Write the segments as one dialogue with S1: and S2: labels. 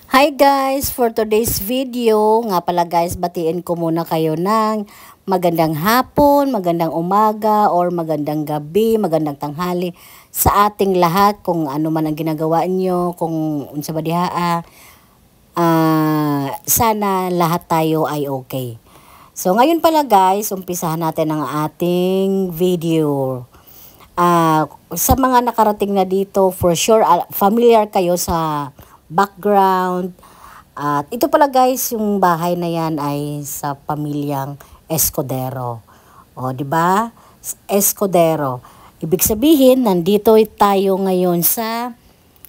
S1: Hi guys! For today's video, nga pala guys, batiin ko muna kayo ng magandang hapon, magandang umaga, or magandang gabi, magandang tanghali sa ating lahat kung ano man ang ginagawa nyo, kung unsa ba diha, sana lahat tayo ay okay. So ngayon pala guys, umpisahan natin ang ating video. Sa mga nakarating na dito, for sure, familiar kayo sa background. At ito pala guys, yung bahay na yan ay sa pamilyang Escudero. O, di ba? Escudero. Ibig sabihin, nandito tayo ngayon sa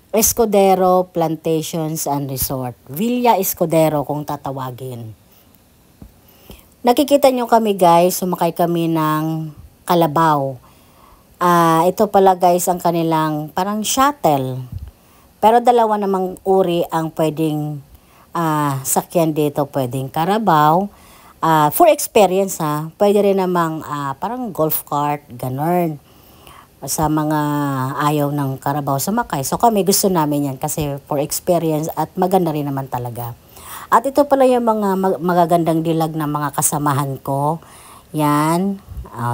S1: Escudero Plantations and Resort. Villa Escudero kung tatawagin. Nakikita nyo kami guys, sumakay kami ng kalabaw. Ito pala guys ang kanilang parang shuttle. Pero dalawa namang uri ang pwedeng sakyan dito. Pwedeng Carabao. For experience pwede rin namang parang golf cart, ganun. Sa mga ayaw ng Carabao sumakay. So kami gusto namin yan kasi for experience at maganda rin naman talaga. At ito pala yung mga magagandang dilag na mga kasamahan ko. Yan.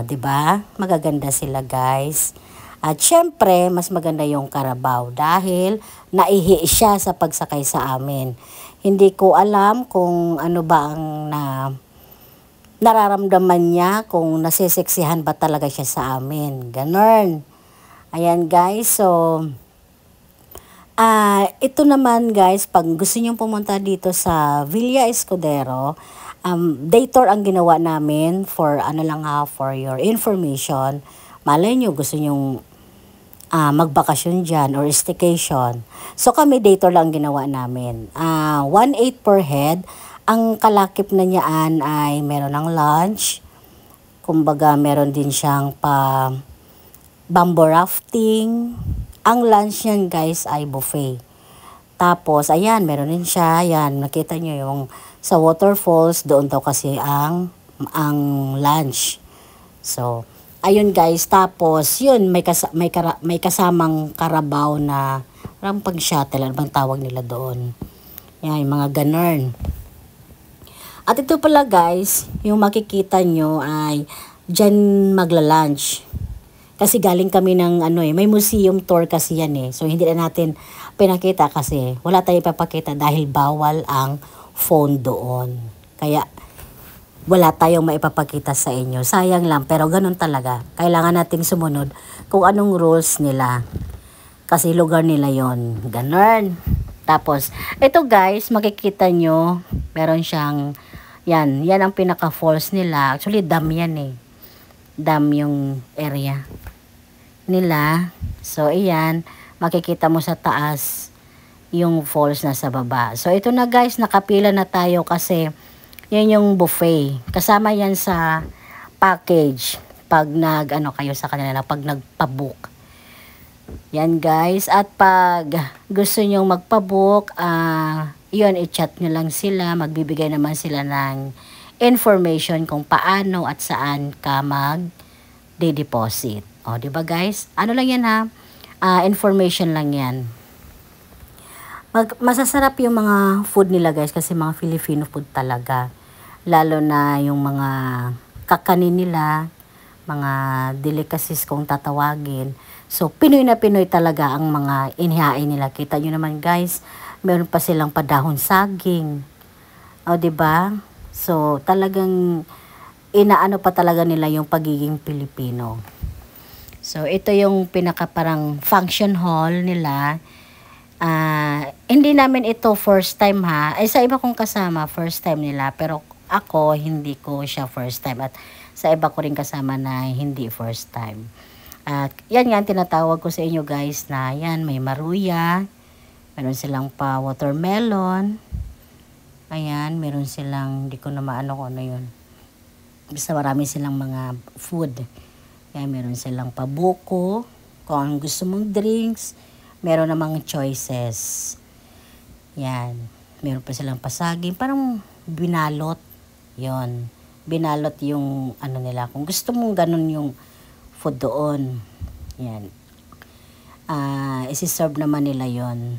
S1: 'Di ba? Magaganda sila, guys. At syempre, mas maganda yung Carabao dahil naihi siya sa pagsakay sa amin. Hindi ko alam kung ano ba ang nararamdaman niya, kung nasiseksihan ba talaga siya sa amin. Ganon. Ayan, guys. So, ito naman, guys, pag gusto niyo pumunta dito sa Villa Escudero, day tour ang ginawa namin for for your information. Malay nyo, gusto nyong magbakasyon dyan or staycation. So kami day tour lang ginawa namin. 1.8 per head. Ang kalakip na niyaan ay meron ng lunch. Kumbaga meron din siyang bamboo rafting. Ang lunch niyan guys ay buffet. Tapos, ayan, meron din siya. Ayan, nakita nyo yung sa waterfalls, doon daw kasi ang lunch. So, ayun guys. Tapos, yun, may kasamang Carabao na parang pag-shuttle. Ano bang tawag nila doon? Yan, yung mga ganun. At ito pala guys, yung makikita nyo ay dyan magla-lunch. Kasi galing kami ng may museum tour kasi yan So hindi na natin pinakita kasi wala tayong papakita dahil bawal ang phone doon. Kaya wala tayong maipapakita sa inyo. Sayang lang pero ganun talaga. Kailangan nating sumunod kung anong rules nila. Kasi lugar nila yon. Ganun. Tapos ito guys, makikita nyo meron siyang yan ang pinaka falls nila. Actually dam yan dam yung area nila. So, ayan, makikita mo sa taas yung falls na sa baba. So, ito na guys, nakapila na tayo kasi yan yung buffet. Kasama yan sa package pag kayo sa kanila, pag nagpabook. Yan guys. At pag gusto nyong magpabook, yun, i-chat nyo lang sila. Magbibigay naman sila ng information kung paano at saan ka mag-deposit. O, diba guys? Ano lang yan information lang yan. Masasarap yung mga food nila guys kasi mga Filipino food talaga. Lalo na yung mga kakanin nila, mga delicacies kung tatawagin. So, Pinoy na Pinoy talaga ang mga inihain nila. Kita nyo naman guys, meron pa silang padahon saging. O, diba? So, talagang inaano pa talaga nila yung pagiging Pilipino. So, ito yung pinaka parang function hall nila. Hindi namin ito first time Ay, sa iba kong kasama, first time nila. Pero ako, hindi ko siya first time. At sa iba ko rin kasama na hindi first time. At yan nga, tinatawag ko sa inyo guys na yan, may maruya. Meron silang pa watermelon. Ayan, meron silang, hindi ko na maano kung ano yun. Basta marami silang mga food. Kaya meron silang pabuko. Kung ang gusto mong drinks, meron namang choices. Yan. Meron pa silang pasaging. Parang binalot. Yon. Binalot yung nila. Kung gusto mong ganun yung food doon. Yan. Isi-serve naman nila yon.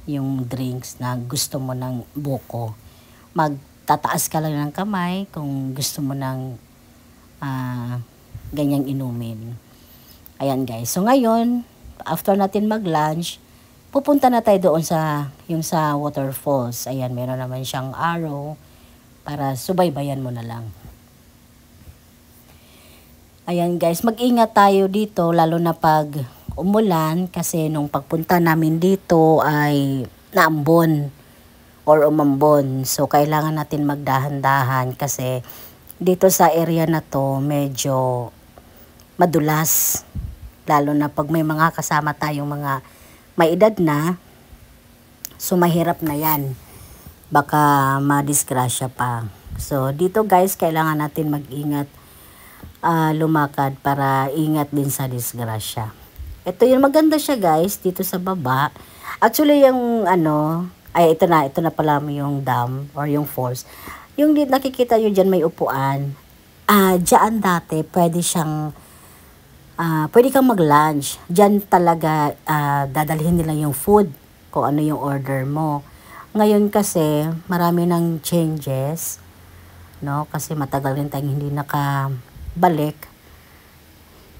S1: yung drinks na gusto mo ng buko. Magtataas ka lang ng kamay kung gusto mo ng ganyang inumin. Ayan guys. So ngayon, after natin mag-lunch, pupunta na tayo doon sa waterfalls. Ayan, meron naman siyang arrow para subaybayan mo na lang. Ayan guys, mag-ingat tayo dito lalo na pag umulan kasi nung pagpunta namin dito ay naambon or umambon. So kailangan natin magdahan-dahan kasi dito sa area na to medyo madulas. Lalo na pag may mga kasama tayong mga may edad na, so mahirap na yan. Baka madisgrasya pa. So dito guys, kailangan natin mag-ingat lumakad para ingat din sa disgrasya. Ito yung maganda siya guys, dito sa baba. Actually yung ito na pala yung dam or yung falls. Yung nakikita nyo dyan may upuan. Diyan dati pwede kang mag-lunch. Diyan talaga dadalhin nila yung food kung ano yung order mo. Ngayon kasi marami ng changes, no? Kasi matagal rin tayong hindi nakabalik.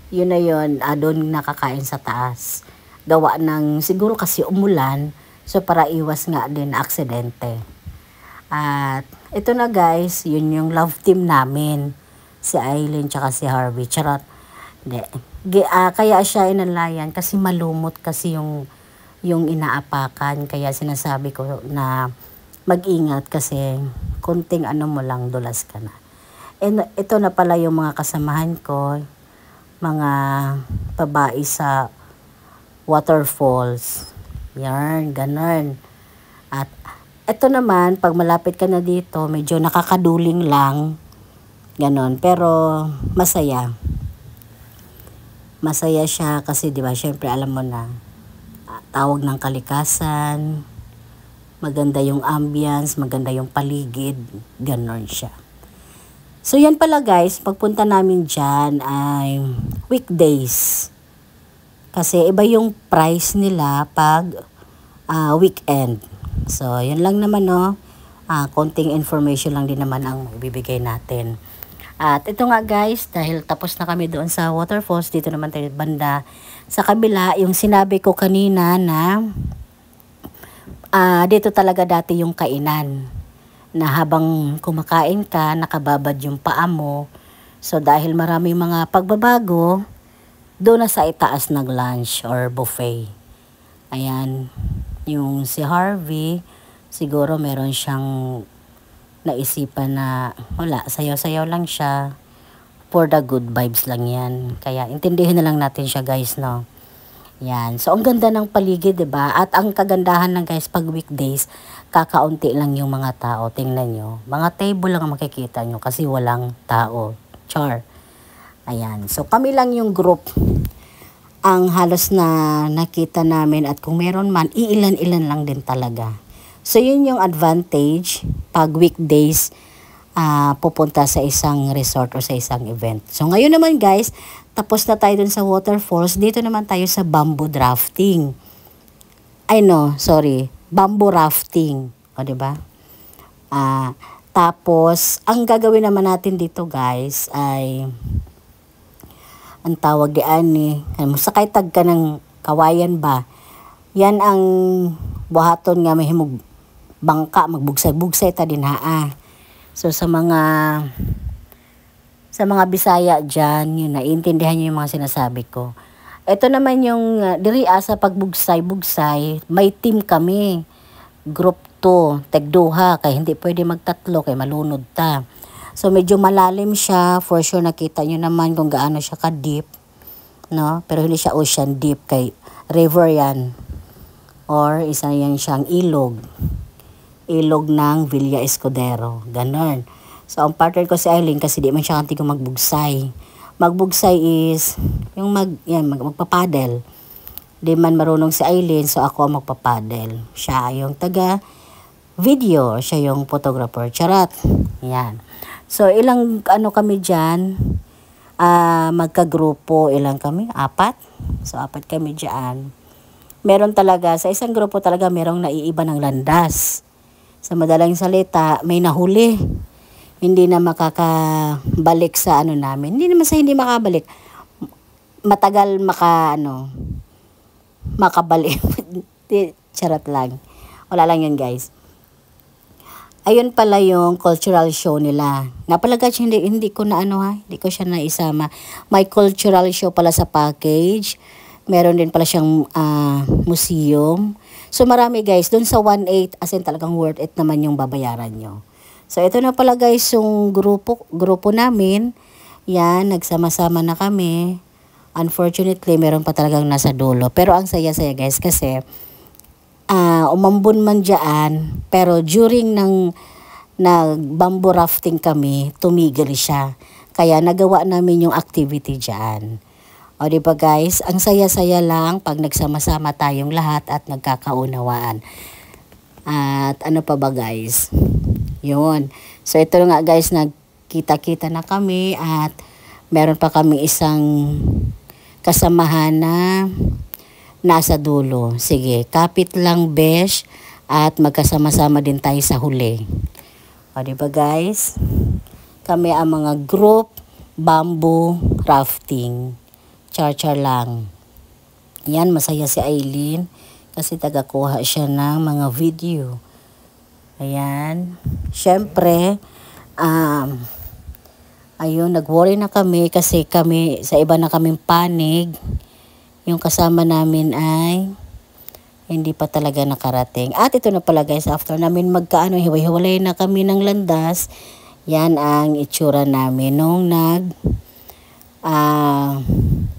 S1: Yun na yun, doon nakakain sa taas. Gawa ng, siguro kasi umulan, so para iwas nga din aksidente. At ito na guys, yun yung love team namin. Si Aileen tsaka si Harvey. Charot. Kaya siya inalayan kasi malumot kasi yung inaapakan. Kaya sinasabi ko na mag-ingat kasi kunting mo lang, dulas ka na. And ito na pala yung mga kasamahan ko, mga babae sa waterfalls. Yan, ganun. At ito naman, pag malapit ka na dito, medyo nakakaduling lang. Ganon. Pero masaya. Masaya siya kasi 'di ba, syempre alam mo na, tawag ng kalikasan, maganda yung ambience, maganda yung paligid, ganon siya. So yan pala guys, pagpunta namin dyan ay weekdays. Kasi iba yung price nila pag weekend. So yun lang naman no. Konting information lang din naman ang ibibigay natin. At ito nga guys, dahil tapos na kami doon sa waterfalls, dito naman tayo banda sa kabila, yung sinabi ko kanina na dito talaga dati yung kainan. Na habang kumakain ka, nakababad yung paa mo. So dahil marami mga pagbabago, doon na sa itaas nag-lunch or buffet. Ayan, yung si Harvey, siguro meron siyang naisipan na wala, sayaw-sayaw lang siya. For the good vibes lang yan. Kaya intindihin na lang natin siya guys, no? Yan. So, ang ganda ng paligid, diba? At ang kagandahan lang guys, pag weekdays, kakaunti lang yung mga tao. Tingnan nyo. Mga table lang ang makikita nyo kasi walang tao. Char. Ayan. So, kami lang yung group ang halos na nakita namin at kung meron man, iilan-ilan lang din talaga. So, yun yung advantage pag weekdays pupunta sa isang resort o sa isang event. So, ngayon naman guys, tapos na tayo dun sa waterfalls. Dito naman tayo sa bamboo drafting. Bamboo rafting. O, diba? Tapos, ang gagawin naman natin dito guys ay ang tawag sakay tag ka ng kawayan ba? Yan ang buhaton nga may himog bangka, magbugsay-bugsay ta din haa. So, sa mga Bisaya dyan, yun, naiintindihan nyo yung mga sinasabi ko. Ito naman yung, sa pagbugsay-bugsay, may team kami. Group 2, tegduha, kaya hindi pwede magtatlo, kaya malunod ta. So, medyo malalim siya, for sure nakita nyo naman kung gaano siya ka-deep. No? Pero hindi siya ocean deep, kay river yan. Or, isa yan siyang ilog. Ilog ng Villa Escudero. Ganon. So, ang partner ko si Aileen kasi di man siya kanti kong magbugsay. Magbugsay is yung magpapadel. Di man marunong si Aileen, so ako ang magpapadel. Siya yung taga-video, siya yung photographer. Charot. Yan. So, ilang kami dyan, magkagrupo, ilang kami? 4. So, 4 kami dyan. meron talaga, sa isang grupo talaga merong naiiba ng landas. Sa madaling salita, may nahuli. Hindi na makakabalik sa ano namin. Hindi naman sa hindi makabalik. Matagal makabalik. Charot lang. Wala lang yun, guys. Ayun pala yung cultural show nila. Nga pala guys, hindi ko na hindi ko siya naisama. May cultural show pala sa package. Meron din pala siyang museum. So marami guys, dun sa 1.8, as in talagang worth it naman yung babayaran nyo. So ito na pala guys yung grupo namin. Yan, nagsama-sama na kami. Unfortunately, meron pa talagang nasa dulo. Pero ang saya-saya guys kasi umambon man dyan, pero during bamboo rafting kami, tumigil siya. Kaya nagawa namin yung activity dyan. O diba guys, ang saya-saya lang pag nagsama-sama tayong lahat at nagkakaunawaan. At ano pa ba guys? Yun. So ito nga guys, nagkita-kita na kami at meron pa kami isang kasamahan na nasa dulo. Sige, kapit lang besh at magkasama-sama din tayo sa huli. O diba guys? Kami ang mga group bamboo rafting. Char-char lang. Yan, masaya si Aileen kasi tagakuha siya ng mga video. Ayan. Siyempre, ayun, nag-worry na kami kasi kami, sa iba na kaming panig. Yung kasama namin ay hindi pa talaga nakarating. At ito na pala guys, after namin hiwa-hiwalay na kami ng landas, yan ang itsura namin nung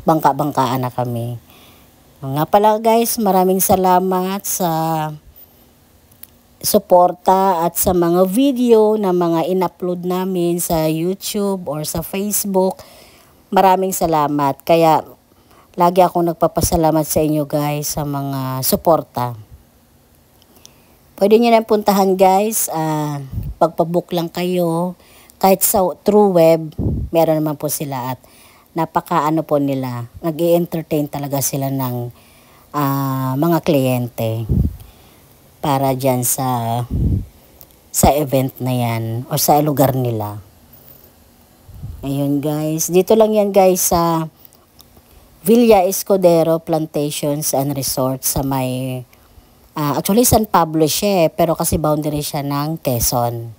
S1: bangka-bangkaan na kami. Nga pala guys, maraming salamat sa suporta at sa mga video na mga in-upload namin sa YouTube or sa Facebook. Maraming salamat. Kaya lagi akong nagpapasalamat sa inyo guys sa mga suporta. Pwede nyo na puntahan guys. Pagpabook lang kayo. Kahit through web, meron naman po sila at po nila. Nag-i-entertain talaga sila ng mga kliyente para dyan sa event na yan o sa lugar nila. Ayun guys. Dito lang yan guys sa Villa Escudero Plantations and Resort sa may actually San Pablo siya pero kasi boundary siya ng Quezon.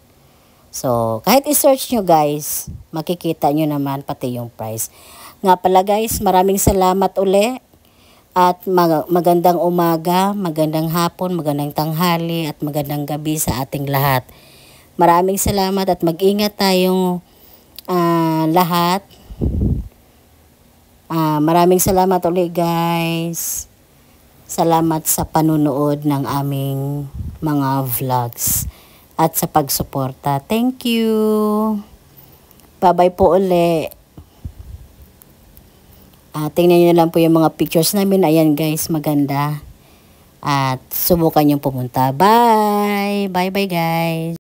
S1: So, kahit i-search nyo guys, makikita nyo naman pati yung price. Nga pala guys, maraming salamat uli. At magandang umaga, magandang hapon, magandang tanghali at magandang gabi sa ating lahat. Maraming salamat at mag-ingat tayong lahat. Maraming salamat ulit guys. Salamat sa panunood ng aming mga vlogs at sa pagsuporta. Thank you. Bye-bye po ulit. Tingnan nyo lang po yung mga pictures namin. Ayan guys, maganda. At subukan nyo pumunta. Bye! Bye-bye guys!